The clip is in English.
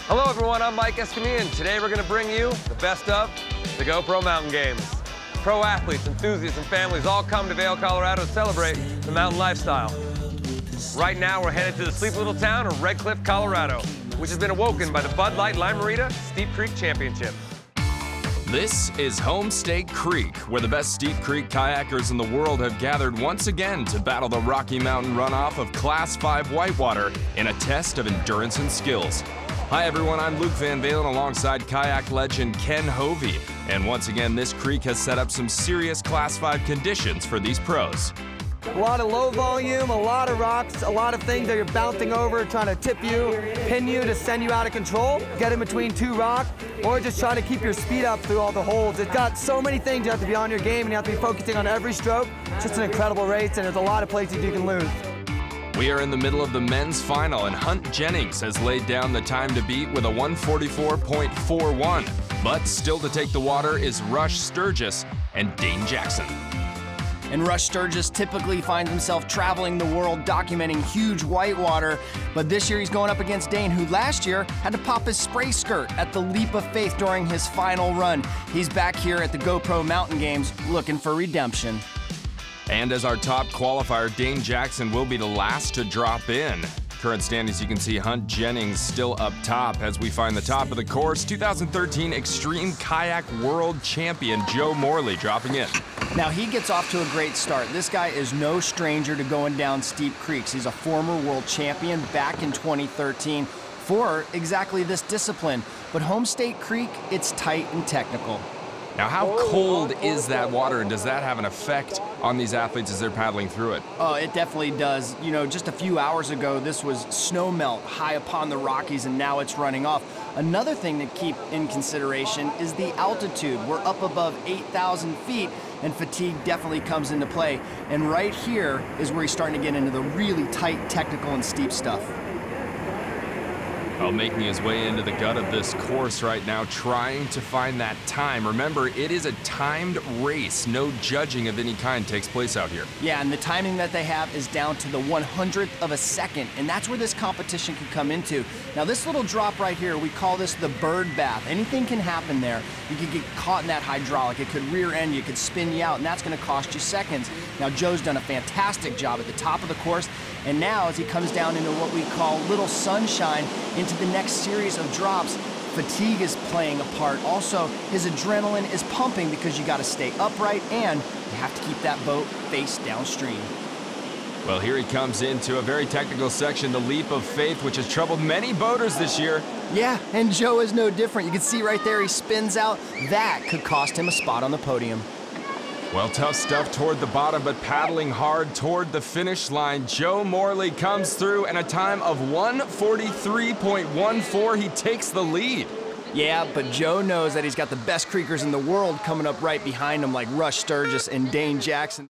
Hello everyone, I'm Mike Escamilla, and today we're going to bring you the best of the GoPro Mountain Games. Pro athletes, enthusiasts, and families all come to Vail, Colorado to celebrate the mountain lifestyle. Right now we're headed to the sleepy little town of Red Cliff, Colorado, which has been awoken by the Bud Light Lime-A-Rita Steep Creek Championship. This is Homestake Creek, where the best Steep Creek kayakers in the world have gathered once again to battle the Rocky Mountain runoff of Class 5 whitewater in a test of endurance and skills. Hi everyone, I'm Luke Van Valen alongside kayak legend Ken Hovey. And once again, this creek has set up some serious Class 5 conditions for these pros. A lot of low volume, a lot of rocks, a lot of things that you're bouncing over, trying to tip you, pin you to send you out of control, get in between two rocks, or just trying to keep your speed up through all the holes. It's got so many things you have to be on your game and you have to be focusing on every stroke. It's just an incredible race and there's a lot of places you can lose. We are in the middle of the men's final and Hunt Jennings has laid down the time to beat with a 144.41. But still to take the water is Rush Sturgis and Dane Jackson. And Rush Sturgis typically finds himself traveling the world documenting huge whitewater, but this year he's going up against Dane, who last year had to pop his spray skirt at the Leap of Faith during his final run. He's back here at the GoPro Mountain Games looking for redemption. And as our top qualifier, Dane Jackson will be the last to drop in. Current standings, you can see Hunt Jennings still up top as we find the top of the course. 2013 Extreme Kayak World Champion Joe Morley dropping in. Now he gets off to a great start. This guy is no stranger to going down steep creeks. He's a former world champion back in 2013 for exactly this discipline. But Homestake Creek, it's tight and technical. Now, how cold is that water, and does that have an effect on these athletes as they're paddling through it? Oh, it definitely does. You know, just a few hours ago, this was snow melt high upon the Rockies, and now it's running off. Another thing to keep in consideration is the altitude. We're up above 8,000 feet, and fatigue definitely comes into play. And right here is where he's starting to get into the really tight, technical, and steep stuff. Well, making his way into the gut of this course right now, trying to find that time. Remember, it is a timed race. No judging of any kind takes place out here. Yeah, and the timing that they have is down to the 100th of a second, and that's where this competition can come into. Now, this little drop right here, we call this the bird bath. Anything can happen there. You could get caught in that hydraulic. It could rear end you, it could spin you out, and that's going to cost you seconds. Now, Joe's done a fantastic job at the top of the course, and now as he comes down into what we call little sunshine, into the next series of drops, fatigue is playing a part. Also, his adrenaline is pumping because you got to stay upright and you have to keep that boat face downstream. Well, here he comes into a very technical section, the Leap of Faith, which has troubled many boaters this year. Yeah, and Joe is no different. You can see right there he spins out. That could cost him a spot on the podium. Well, tough stuff toward the bottom, but paddling hard toward the finish line. Joe Morley comes through and a time of 143.14. He takes the lead. Yeah, but Joe knows that he's got the best creekers in the world coming up right behind him, like Rush Sturgis and Dane Jackson.